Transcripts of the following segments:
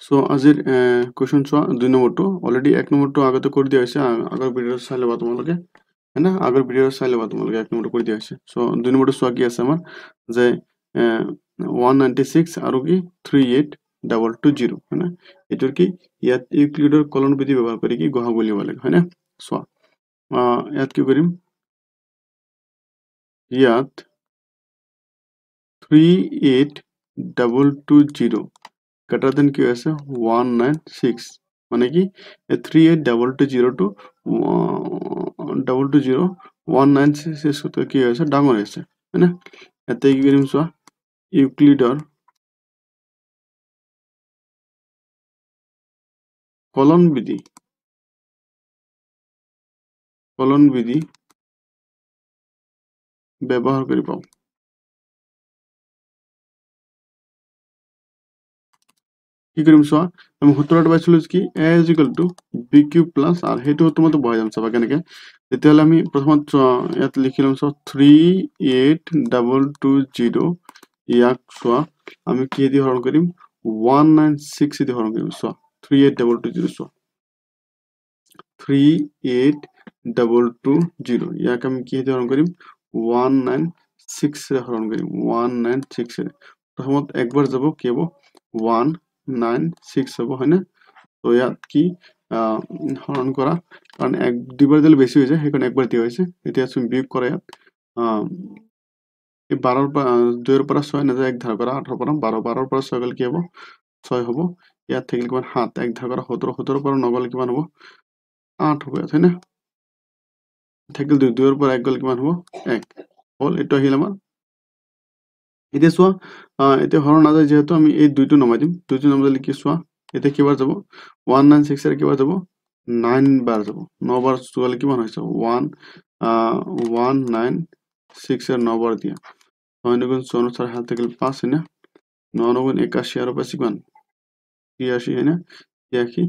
so আজিৰ question চোৱা 2 নম্বৰটো অলৰেডি 1 নম্বৰটো আগতে কৰি দিয়া হৈছে আগৰ ভিডিঅ' চাই ল'বা তোমালোকে हैना আগৰ ভিডিঅ' চাই ল'বা তোমালোকে 1 নম্বৰটো কৰি দিয়া হৈছে সো 2 নম্বৰটো চোৱা কি আছে আমাৰ যে 196 আৰু কি 38220 हैना এটোৰ কি ইয়াত ইউক্লিডৰ কলন বিধি ব্যৱহাৰ কৰি কি গহা উলিয়াব লাগে हैना চোৱা ইয়াত কি কৰিম ইয়াত 38220 greater than কি আছে 196 মানে কি 38220 to 220 196 তো কি আছে ডাঙৰ আছে हैना এতে কি কৰিম চোৱা ইউক্লিডৰ কলন বিধি ব্যৱহাৰ কৰি পাও কি কৰিম চোৱা আমি সূত্ৰটো পাইছিলো কি a = bq plus r হেতু তোমাতে বহাই যাম চাবা কেনেকে তেতিয়ালে আমি প্ৰথমত ইয়াত লিখিলাম চোৱা 38220 ইয়াক চোৱা আমি কি দি হৰণ কৰিম 196 দি হৰণ কৰিম চোৱা 38220 চোৱা 38220 ইয়াক আমি কি দি হৰণ কৰিম 196 ৰে হৰণ কৰিম 196 ৰে প্ৰথমত একবাৰ যাব কি হ'ব 196 হ'ব হয়নে তো ইয়াত কি হৰণ কৰা কাৰণ এক দুইবাৰ দিলে বেছি হৈ যায় সেইকাৰণে একবাৰ দিয়া হৈছে এতিয়া তুমি বিয়োগ কৰা ইয়াত এই 12 ৰ পৰা 2 ৰ পৰা 6 নাযায় এক ধাৰ কৰা 8 ৰ পৰা 12 12 ৰ পৰা 6 গ'ল কি হ'ব 6 হ'ব ইয়াত থাকিল কিমান 7 এক ধাৰ কৰা 17 17 ৰ পৰা 9 গ'ল কিমান হ'ব 8 হ'ব ইয়াত হয়নে থাকিল 2 2 ৰ পৰা 1 গ'ল কিমান হ'ব 1 হল এটো আহিল আমাৰ এতিয়া চোৱা এতিয়া হৰণ নাযায় যেহেতু আমি এই দুইটো নমাই দিম দুইটো নমাইলে কি চোৱা এতিয়া কিবাৰ যাব 196 এৰ কিবাৰ যাব 9 বাৰ যাব 9 বাৰ চোৱালে কিমান হৈছে 196 এৰ 9 বাৰ দিয়া 9 গুণ 64 হাত থাকিল 5 है ना 9 গুণ 81 আর 5 কিমান 83 है ना 83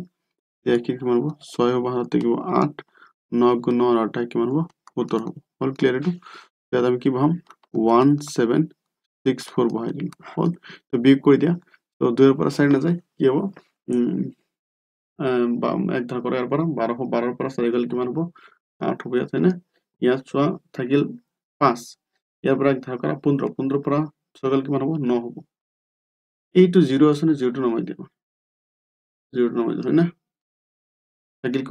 83 কিমান হ'ব 6 হ'ব হাত থাকিব 8 9 গুণ 9 আর 8 কিমান হ'ব 70 হ'ব হল ক্লিয়ার এটো ইয়াত আমি কি বহাম 1764 বহাই দিম হল তো বিয়োগ কৰি দিয়া তো 2 এৰ পৰা 4 না যায় কি হ'ব এক ধাৰ কৰা ইয়াৰ পৰা 12 ৰ পৰা 4 গ'ল কিমান হ'ব 8 হ'ব ইয়াত हैना ইয়াত চোৱা থাকিল 5 ইয়াৰ পৰা এক ধাৰ কৰা 15 15 পৰা 6 গ'ল কিমান হ'ব 9 হ'ব এইটো 0 আছে না 0 নমাই দিবা 0 নমাই দিবা हैना থাকিল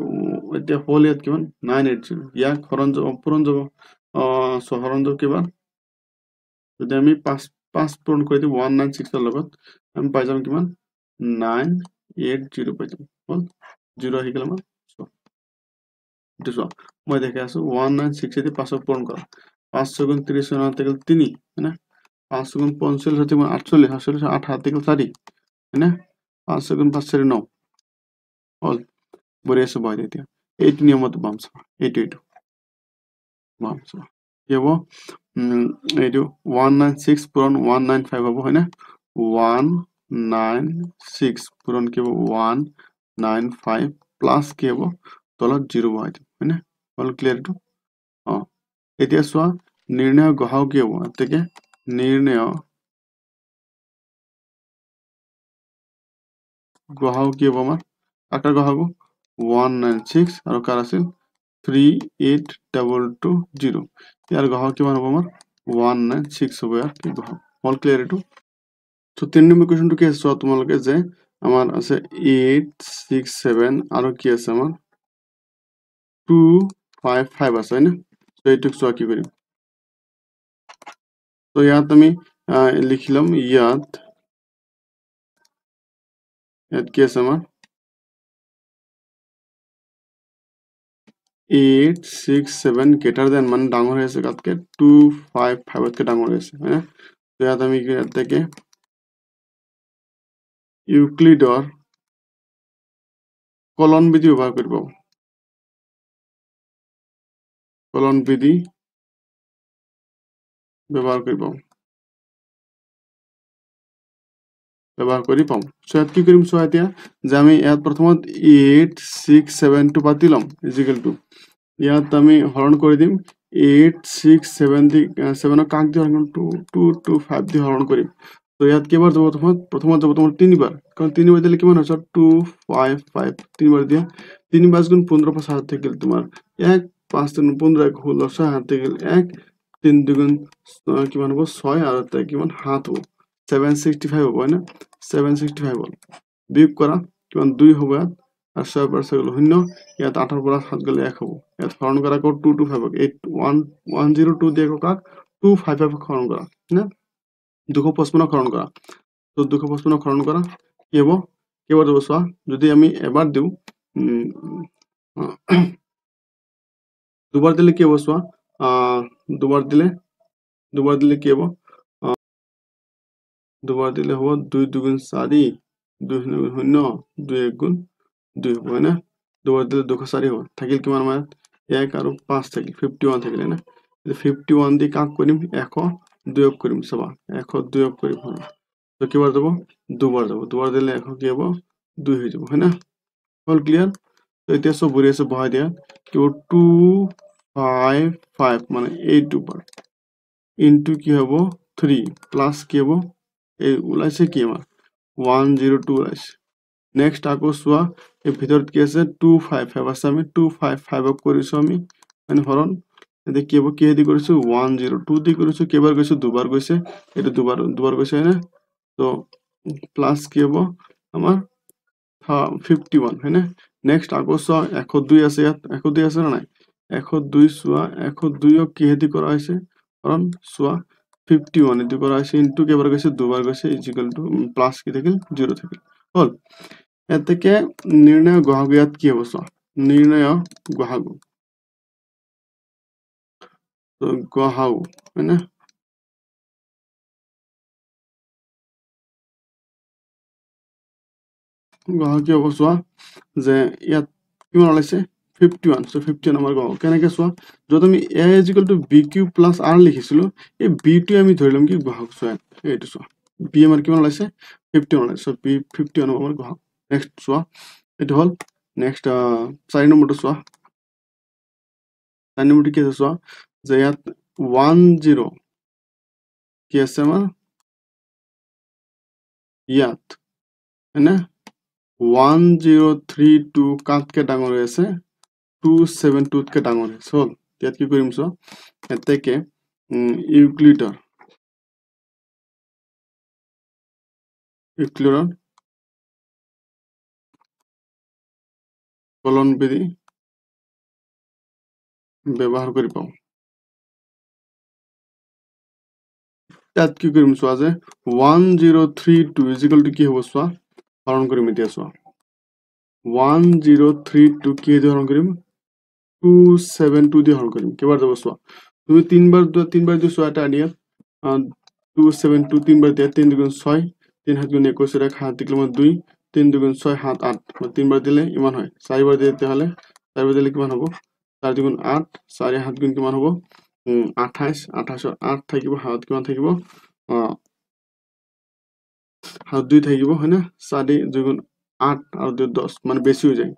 এতিয়া হল ইয়াত কিমান 980 ইয়াক হৰণ যাব পূৰণ যাব হৰণ যাব কিমান যদি আমি 5 পূৰণ কৰি দিও 196 এর লগত আমি পাই যাম কিমান 980 পাই যাম হল 0 আহি গেল আমাৰ এটো চোৱা মই দেখে আছো 196 দি 5 পূৰণ কৰা 5 গুণ 30 না থাকিল 3 हैना 5 গুণ 45 হতে 48 48 8 হাত থাকিল 4 हैना 5 গুণ 5 4 9 হল বরে আছে বহাই দিয়া এইটো নিয়মত বাম চাবা এইটো বাম চাবা কি হ'ব এইটো 196 পূৰণ 195 হ'ব হয়নে 196 পূৰণ কি হ'ব 195 প্লাস কি হ'ব তলত 0 বহাই দিম হয়নে হল ক্লিয়াৰ এটো এতিয়া চোৱা নিৰ্ণয় গহাও কি হ'ব এতেকে নিৰ্ণয় গহাও কি হ'ব আমাৰ আকাৰ গহাব 196 আৰু কাৰ আছিল 38220 ইয়াৰ গহাও কিমান হ'ব আমাৰ 196 হ'ব ইয়াৰ কি গহাও হল ক্লিয়াৰ এটো সো 3 নম্বৰ কোৱেশ্চনটো কি আছে চোৱা তোমালোকে যে আমাৰ আছে 867 আৰু কি আছে আমাৰ 255 আছে না তো এইটুক চোৱা কি কৰিম তো ইয়াত আমি লিখিলাম ইয়াত কি আছে আমাৰ 867 greater than মানে ডাঙৰ হৈছে কাতকে 255 তকে ডাঙৰ হৈছে হয়না তো ইয়াত আমি ইয়াত থেকে ইউক্লিডৰ কলন বিধি ব্যৱহাৰ কৰিব কলন বিধি ব্যৱহাৰ কৰি পাম সো ইয়াত কি কৰিম চোৱা এতিয়া যে আমি ইয়াত প্ৰথমত 867 টো পাতি লম ইকুয়াল টু ইয়াত আমি হৰণ কৰি দিম 867 দি 7 কাক দি হৰণ 225 দি হৰণ কৰিম তো ইয়াত কেইবাৰ যাব প্ৰথমত যাব তোমাৰ 3 বাৰ, কাৰণ 3 বাৰ দিলে কিমান হৈছে 2 5 5 3 বাৰ দিয়া 3 5 গুণ 15 পাঁচ হাত থাকিল তোমাৰ 1 5 3 15 1 16 6 হাত থাকিল 1 3 দুগুণ কিমান হ'ব 6 আৰু এটা কিমান 7 হ'ব 765 হ'ব হয় না 765 হ'ল বিয়োগ কৰা কিমান 2 হ'ব ইয়াত আৰু 6 পৰা 6 গ'ল 0 ইয়াত 8 ৰ পৰা 7 গ'লে 1 হ'ব ইয়াত হৰণ কৰা আকৌ 2 2 5 8 1 102 দিয়ে কাক 255 হৰণ কৰা না 255 হৰণ কৰা তো 255 হৰণ কৰা কি হ'ব কেইবাৰ যাব চোৱা যদি আমি এবাৰ দিওঁ দুবাৰ দিলে কি হ'ব চোৱা দুবাৰ দিলে কি হ'ব দুবাৰ দিলে হ'ব 2 2 4 2 0 2 1 গুণ 2 হ'ব হয় না দুবাৰ দিলে 204 হ'ব থাকিল কিমান আমাৰ 1 আৰু 5 থাকিল 51 থাকিল না 51 দি কাক কৰিম 100 2 কৰিম চাবা 100 2 কৰিম তো কিবাৰ যাব দুবাৰ দিলে 100 কি হ'ব 2 হৈ যাব হয় না অল ক্লিয়াৰ তো এতিয়া সব বুৰি আছে বহাই দিয়া কি 2 5 5 মানে এই দুবাৰ ইনটু কি হ'ব 3 প্লাস কি হ'ব এই ওলাইছে কি আমাৰ 102 ওলাইছে নেক্সট আকৌ চোৱা এই ভিতৰত কি আছে 255 আছে আমি 255 কৰিছো আমি মানে হৰণ এতে কি হ'ব কি দি কৰিছো 102 দি কৰিছো কেইবাৰ গৈছে দুবাৰ গৈছে এটা দুবাৰ গৈছে না তো প্লাস কি হ'ব আমাৰ 51 হয় না নেক্সট আকৌ চোৱা 102 আছে ইয়াত 102 আছে না নাই 102 চোৱা 102 কি দি কৰা হৈছে কাৰণ চোৱা 51 এটো কৰা হৈছে ইনটু কেইবাৰ গৈছে দুবাৰ গৈছে ইকুয়াল টু প্লাস কি থাকিল 0 থাকিল হল এতেকে নির্ণয় গহাগু ইয়াত কি হ'ব চোৱা নিৰ্ণয় গহাগু তো গহাগু হয় না গহাগু কি হ'ব চোৱা যে ইয়াত কিমান ওলাইছে 51 so 51 আমাৰ গহাগু কেনেকে চোৱা যদি আমি a bq plus r লিখিছিলো এই b টো আমি ধৰিলাম কি গহাগু চোৱা এইটো চোৱা b আমাৰ কিমান ওলাইছে 51 ওলাইছে so b 51 আমাৰ গহাগু নেক্সট চোৱা এটো হল নেক্সট 4 নম্বৰটো চোৱা 4 নম্বৰটো কি আছে চোৱা যে ইয়াত 10 কি আছে আমাৰ ইয়াত হয়নে 1032 কাটকে ডাঙৰ হৈ আছে 272 কে ডাঙৰ হৈছে হল ইয়াত কি কৰিম চোৱা এতেকে ইউক্লিডৰ কলন বিধি ব্যৱহাৰ কৰি পাওঁ ইয়াত কি কৰিম চোৱা যে 1032 ইকুয়াল টু কি হ'ব চোৱা হৰণ কৰিম এতিয়া চোৱা 1032 কি দি হৰণ কৰিম 272 দি হৰণ কৰিম কেবাৰ যাব চোৱা তুমি তিনবাৰ দি চোৱা এটা আনিয়া 272 তিনবাৰ দিয়া 3 দুগুণ 6 3 7 গুণ 21 1 7 দিলে 2 3 দুগুণ 6 7 8 তিনবাৰ দিলে ইমান হয় চাৰিবাৰ দিলে তেতিয়াহলে চাৰিবাৰ দিলে কিমান হ'ব 4 দুগুণ 8 4 7 গুণ কিমান হ'ব 28 28 8 থাকিব হাত কিমান থাকিব হাত 2 থাকিব হয় না 4 দুগুণ 8 আৰু 2 10 মানে বেছি হৈ যায়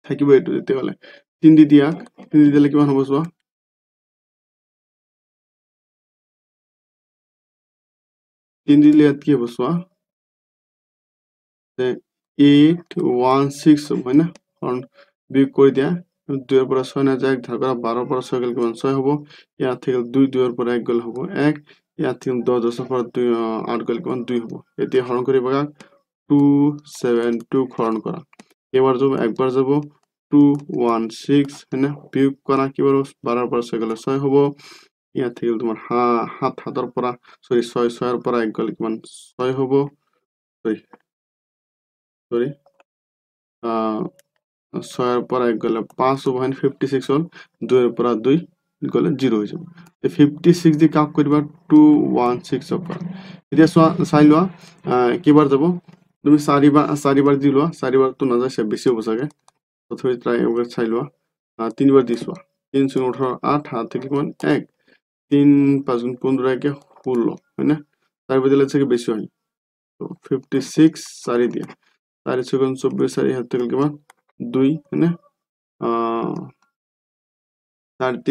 থাকিব এটো তেতিয়াহলে 3 দি দিয়া 3 দি দিলে কিমান হ'ব চোৱা 3 দিলে ইয়াত কি হ'ব চোৱা 816 হয় না কাৰণ বিয়োগ কৰি দিয়া 2 ৰ পৰা 6 না যায় ধাৰ কৰা 12 ৰ পৰা 6 গ'ল কিমান 6 হ'ব ইয়াত থাকিল 2 2 ৰ পৰা 1 গ'ল হ'ব 1 ইয়াত থাকিল 10 10 ৰ পৰা 2 8 গ'ল কিমান 2 হ'ব এতিয়া হৰণ কৰি বগা 272 হৰণ কৰা এবাৰ যাব একবাৰ যাব 216 হয় না বিয়োগ কৰা কিবাৰ 12 ৰ পৰা 6 গ'ল 6 হ'ব ইয়াত থাকিল তোমাৰ 7 7 ৰ পৰা সৰি 6 6 ৰ পৰা 1 গ'ল কিমান 6 হ'ব সৰি 6 ৰ পৰা 1 গ'লে 5 হ'ব 56 হ'ল 2 ৰ পৰা 2 গ'লে 0 হৈ যাব 56 দি কাক কৰিবা 216 ৰ পৰা এতিয়া চাই লোৱা কিবাৰ যাব তুমি 4 বাৰ দি লোৱা 4 বাৰটো নাযায় বেছি হ'ব চাগে তথাপি ট্ৰাই এবাৰ চাই লোৱা 3 বাৰ দি চোৱা 3 18 8 হাত থেকে কিমান 1 3 5 15 একে 16 হয় না তার বদলে থেকে বেশি হয় তো 56 4 দিয়া 4 সেকেন্ড 24 4 হাত থেকে কিমান 2 है ना 4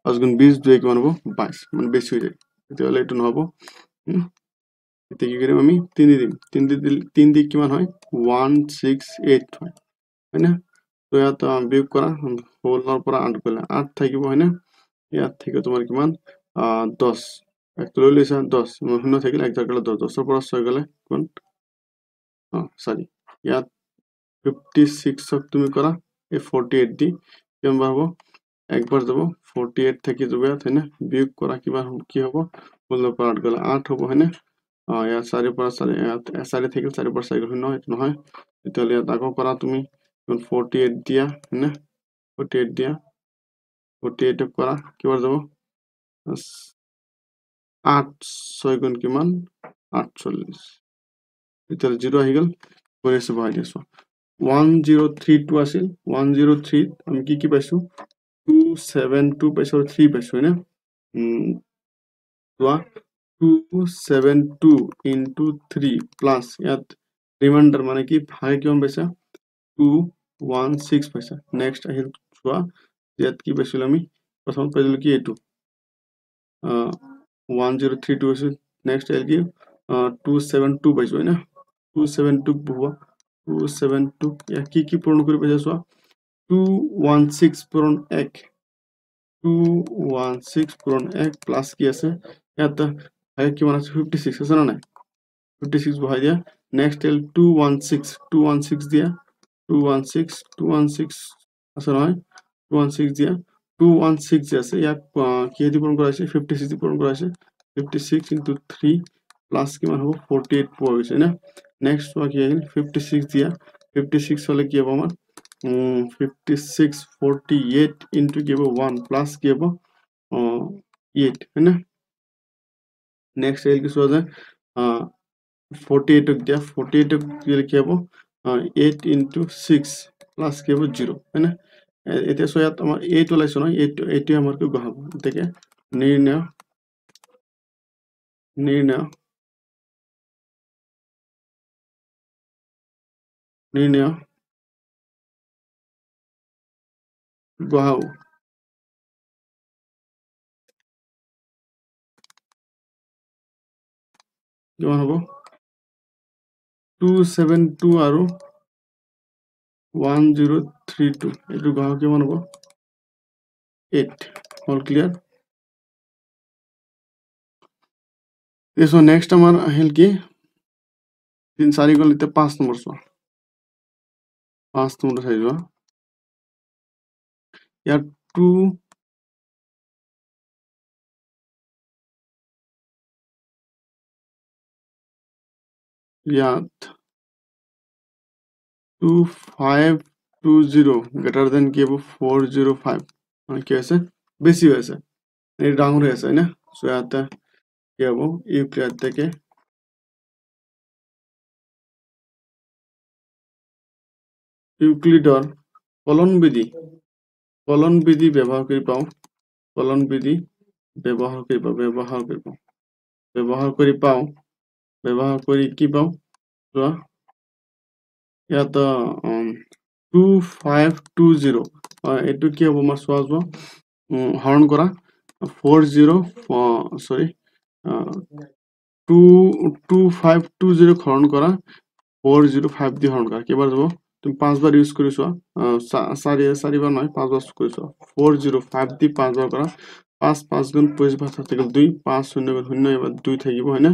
5 গুণ 20 2 কিমান হ'ব 22 মানে বেশি হৈ যায় তেতিয়াহলে এইটো নহব এতিয়া কি কৰিম আমি 3 দিম 3 দি কিমান হয় 168 হয় হয়নে তো ইয়াত বিয়োগ কৰা হোলৰ পৰা 8 গ'লে 8 থাকিব হয়নে ইয়াত থাকিব তোমাৰ কিমান 10 এক লৈ লৈছা 10 শূন্য থাকিলে এক জাগালৈ 10 10 ৰ পৰা 6 গ'লে কিমান সৰি ইয়াত 56 তুমি কৰা এই 48 দি কিমান বাৰ হ'ব একবাৰ যাব 48 থাকি যাব ইয়াত হয়নে বিয়োগ কৰা কিমান কি হ'ব হোলৰ পৰা 8 গ'লে 8 হ'ব হয়নে ইয়াত 4 পৰা 4 ইয়াত 4 থাকিল 4 পৰা 4 শূন্য নহয় তেতিয়াহ'লে ইয়াত আকৌ কৰা তুমি 48 দিয়া হয়নে 48 দিয়া 48 কৰা কিমান যাব 8 6 গুণ কিমান 48 তেতিয়াহ'লে 0 আহি গ'ল কৰি আছে বহাই দিছো 1032 আছিল 103 আমি কি পাইছো 272 পাইছো 3 পাইছো হয়নে 272 into 3 plus ইয়াত রিমাইন্ডার মানে কি ভাগে কিমান পাইছা 216 পাইছা নেক্সট আহিল চোৱা ইয়াত কি পাইছিল আমি প্ৰথম পাইছিলো কি এইটো 1032 আছিল নেক্সট আহিল কি 272 পাইছো না 272 বহুৱা 272 ইয়াত কি পূৰণ কৰি পাইছা চোৱা 216 পূৰণ 1 216 পূৰণ 1 প্লাস কি আছে ইয়াত ভাগে কিমান আছে 56 আছে না নাই 56 বহাই দিয়া নেক্সট এল 216 দিয়া 216 আছে নহয় 216 দিয়া 216 যে আছে ইয়াক কি দি পূৰণ কৰা হৈছে 56 দি পূৰণ কৰা হৈছে 56 into 3 প্লাস কিমান হ'ব 48 পোৱা গৈছে না নেক্সট কি আহিল 56 দিয়া 56 হলে কি হ'ব আমাৰ 56 48 into কি হ'ব 1 প্লাস কি হ'ব 8 है ना नेक्स्ट আহিল কি চোৱা যায় 48 দিয়া 48 দিলে কি হ'ব 8 into 6 প্লাস কি হ'ব 0 है ना এতিয়া সো ইয়াত আমাৰ 8 ওলাইছে ন 8 আমাৰ কি গহাব এটাকে নিৰ্ণয় গহাব কিমান হ'ব 272 আৰু 1032 এটো গহাব কিমান হ'ব 8 all clear eso next আমাৰ আহিল কি 3 4 গল এতিয়া 5 নম্বৰ চোৱা 5 নম্বৰ চাই যোৱা ইয়াত 2 ইয়াত 2520 greater than কি হ'ব 405 মানে কি আছে বেশি হয়েছে এই ডাঙর হয়ে আছে না সো ইয়াতে কি হ'ব ইউক্লিয়ার থেকে ইউক্লিডৰ কলন বিধি ব্যৱহাৰ কৰি পাওঁ কলন বিধি ব্যৱহাৰ কৰি কি পাওঁ চোৱা ইয়াত 2520 এইটো কি হ'ব আমাৰ চোৱা হৰণ কৰা 2520 হৰণ কৰা 405 দি হৰণ কৰা কিবাৰ যাব তুমি 5 বাৰ ইউজ কৰি চোৱা 4 বাৰ নহয় 5 বাৰ কৰি চোৱা 405 দি 5 বাৰ কৰা 5 5 গুণ 25 থাকিল 2 5 0 গুণ 0 এবাৰ 2 থাকিব হয়নে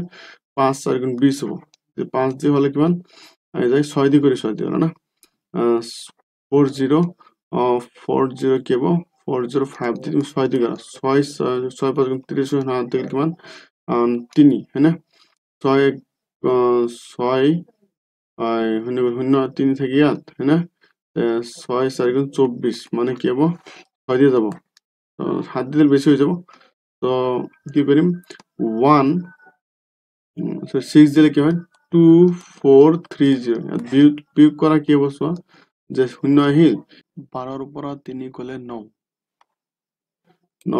5 4 গুণ 20 হ'ব 5 দি হলে কিমান আই যায় 6 দি কৰি 6 দি হল না 40 কি হ'ব 405 দি 6 দি কৰা 6 5 গুণ 30 হয় না দিল কিমান 3 হয়নে 6 6 শূন্য 3 থাকি ইয়াত হয়নে 6 4 গুণ 24 মানে কি হ'ব 6 দিয়ে যাব 7 দিলে বেশি হয়ে যাব তো কি করিম 1 6 দিলে কি হয় 2430 বিয়োগ করা কি হ'ব চোৱা যে শূন্য আহিল 12 ৰ পৰা 3 গলে 9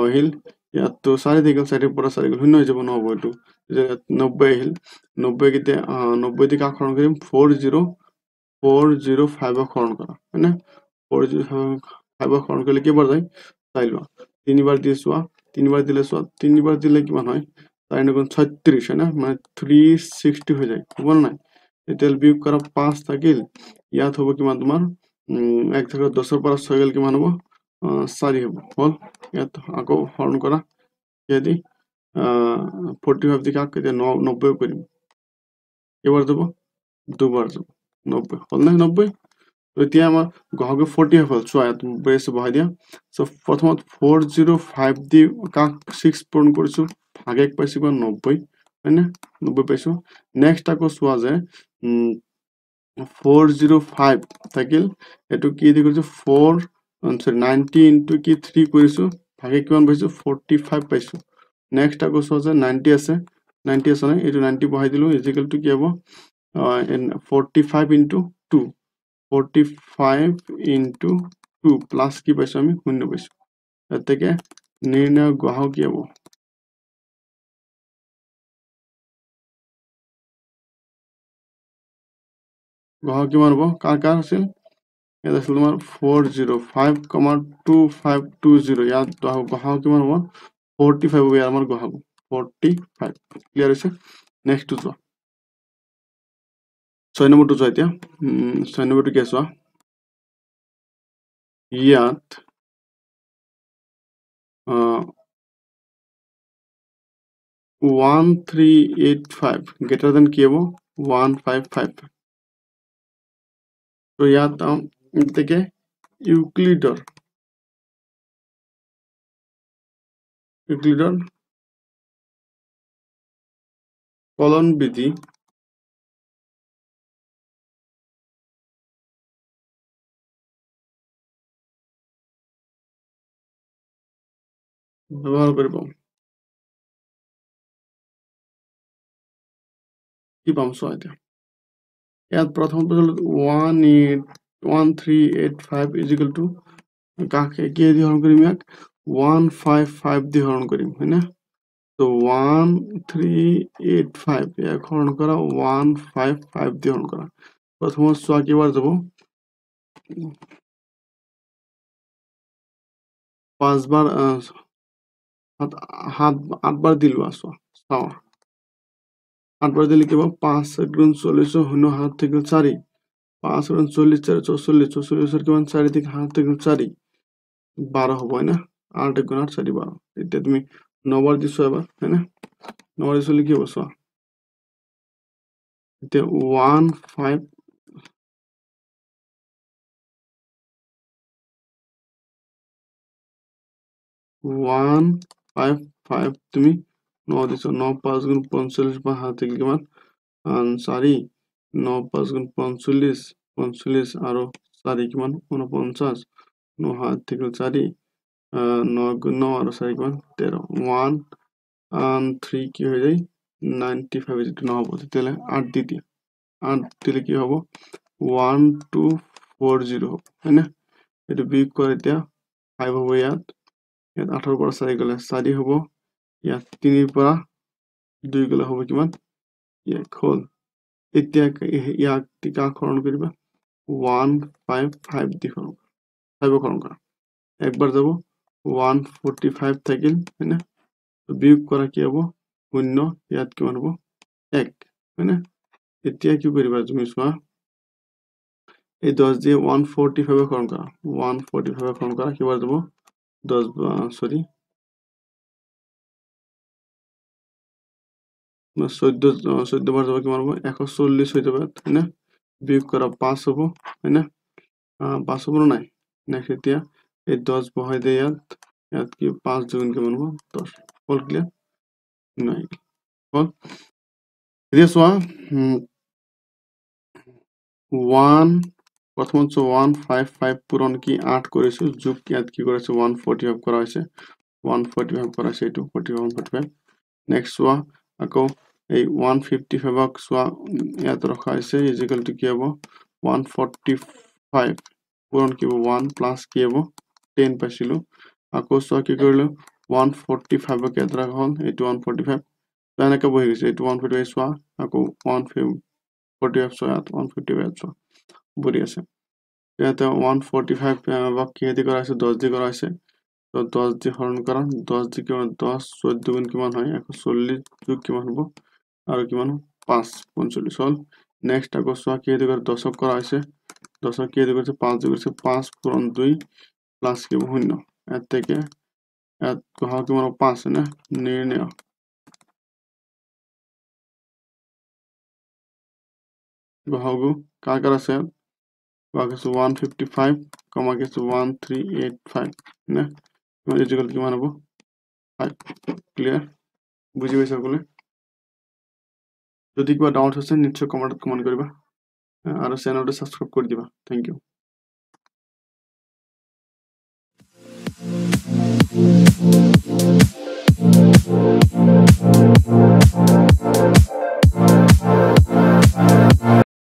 আহিল ইয়াত তো 4 থাকিল 4 পৰা 4 গ'ল শূন্য হৈ যাব 9 হ'ব এইটো 90 আহিল 90 কেতিয়া 90 দি কাক হৰণ কৰিম 405 হৰণ কৰা হয়নে 405 হৰণ কৰিলে কেইবাৰ যায় চাই লোৱা 3 বাৰ দি চোৱা 3 বাৰ দিলে চোৱা 3 বাৰ দিলে কিমান হয় 4 গুণ 36 হয় না মানে 360 হৈ যায় হ'ব নাই এতিয়া বিয়োগ কৰা 5 থাকিল ইয়াত হ'ব কিমান তোমাৰ 1 থেকে 10 ৰ পৰা 6 গ'ল কিমান হ'ব 4 হ'ব হল ইয়াত আকৌ হৰণ কৰা যদি 45 দিকে আকৌ 90 কৰিম এবাৰ যাব দুবাৰ যাব 90 হল না 90 এতিয়া আমাৰ গহকে 40 হল চোৱা ইয়াত বেছ বহাই দিয়া সো প্ৰথমত 405 দি কাক 6 পূৰণ কৰিছো ভাগে পাইছো 90 হয় না 90 পাইছো নেক্সট আকৌ চোৱা যে 405 থাকিল এটো কি দি কৰিছো 4 সৰি 90 ইনটু কি 3 কৰিছো ভাগে কিমান পাইছো 45 পাইছো নেক্সট আকৌ চোৱা যে 90 আছে 90 আছে না এটো 90 বহাই দিলো ইকুয়াল টু কি হ'ব 45 into 2 45 into 2 প্লাস কি পাইছো আমি 0 পাইছো এতেকে নির্ণয় গহক কি হ'ব গহক কিমান হ'ব কাৰ কাৰ আছিল এটা আছিল তোমাৰ 405,2520 ইয়াত গহক কিমান হ'ব 45 হ'ব ইয়াৰ আমাৰ গহক 45 ক্লিয়াৰ হৈছে নেক্সট টু যোৱা 6 নম্বৰটো যোৱা এতিয়া 6 নম্বৰটো কি আছে ইয়াত 1385 greater than কি হ'ব 155 তো ইয়াত থেকে ইউক্লিডৰ কলন বিধি ব্যবহাৰ কৰিব কি পাম চোৱা এতিয়া ইয়াত প্ৰথম 1385 is equal to কাকে কি দি হৰণ কৰিম ইয়াক 155 দি হৰণ কৰিম হয় না তো 1385 ইয়াক হৰণ কৰা 155 দি হৰণ কৰা প্ৰথমত চোৱা কিবাৰ যাব 5 বাৰ 8 বাৰ দিলো আছো চাও 8 বাৰ দিলে কিবা 5 গুণ 40 শূন্য 7 থেকে 4 5 গুণ 40 4 44 44 কিমান 4 থেকে 7 থেকে 4 12 হ'ব না 8 গুণ 8 4 12 এটা তুমি 9 বাৰ দিছো এবাৰ হয় না 9 বাৰ দিলে কি হ'ব চোৱা এটা 155 তুমি 9 দিছো 9 5 গুণ 45 বা 7 থেকে কিমান 4 9 5 গুণ 45 45 আৰু 4 কিমান 49 9 7 থেকে 4 9 গুণ 9 আৰু 4 কিমান 13 1 3 কি হৈ যায় 95 যেটো নহব তেতিয়ালে 8 দি দিয়া 8 দিলে কি হ'ব 1240 হ'ব হয় না এটো বিয়োগ কৰা এতিয়া 5 হ'ব ইয়াত 8 পৰা 4 গলে 4 হ'ব ইয়াত 3 পৰা 2 গলে হ'ব কিমান ইয়াক হল এতিয়া ইয়াক টিকাকৰণ কৰিবা 155 দি হৰণ 5 হৰণ কৰা একবাৰ যাব 145 থাকিল হয়না বিয়োগ কৰা কি হ'ব 0 ইয়াত কিমান হ'ব 1 হয়না এতিয়া কি কৰিবা তুমি চোৱা এই 10 দিয়ে 145 হৰণ কৰা 145 হৰণ কৰা কিবাৰ যাব 10 সৰি 14 বাৰ যাব কিমান হ'ব 140 হৈ যাব হয়না বিয়োগ কৰা 5 হ'ব হয়না 5 হ'ব নাই নেক্সট এতিয়া এই 10 বহাই দে ইয়াত কি 5 দুগুণ কিমান হ'ব 10 হল ক্লিয়াৰ নাই হল এতিয়া চোৱা 1 প্রথমত 155 পূরণ কি 8 করেছো যোগ ইয়াত কি করেছে 145 করা হয়েছে 145 করা হয়েছে এটু 145 নেক্সট চোৱা আকৌ এই 155 ক চোৱা ইয়াত ৰখা হৈছে ইজ ইকুয়াল টু কি হ'ব 145 পূৰণ কি হ'ব 1 প্লাস কি হ'ব 10 পাইছিলো আকৌ চোৱা কি কৰিলো 145 ক ইয়াত ৰাখা হ'ল এইটো 145 এনেকৈ বহি গৈছে এইটো 145 চোৱা আকৌ 145 চোৱা 155 চোৱা বঢ়ি আছে ইয়াতে 145 বাক কি দি কৰা হৈছে 10 দি কৰা হৈছে তো 10 দিয়ে হরণ করা 10 দিয়ে কিমান 10 14 গুণ কিমান হয় 140 যোগ কিমান হ'ব আৰু কিমান 5 45 হল নেক্সট আকৌ চোৱা কি দিয়ে 10 কৰা হৈছে 10 কি দিয়ে 5 যোগ 5 পূৰণ 2 প্লাস কি 0 ইয়াত থেকে ইয়াত গহা কিমান 5 না নিৰ্ণয় গহাগু কাৰ কাৰ আছে গহাগু 155 কমা কিছু 1385 না মানে ইকুয়াল কিমান হ'ব 5 ক্লিয়াৰ বুজি পাইছা সকলোৱে যদি কিবা ডাউট আছে নিশ্চয় কমেন্ট কৰিবা আৰু চেনেলটো সাবস্ক্ৰাইব কৰি দিবা থ্যাংক ইউ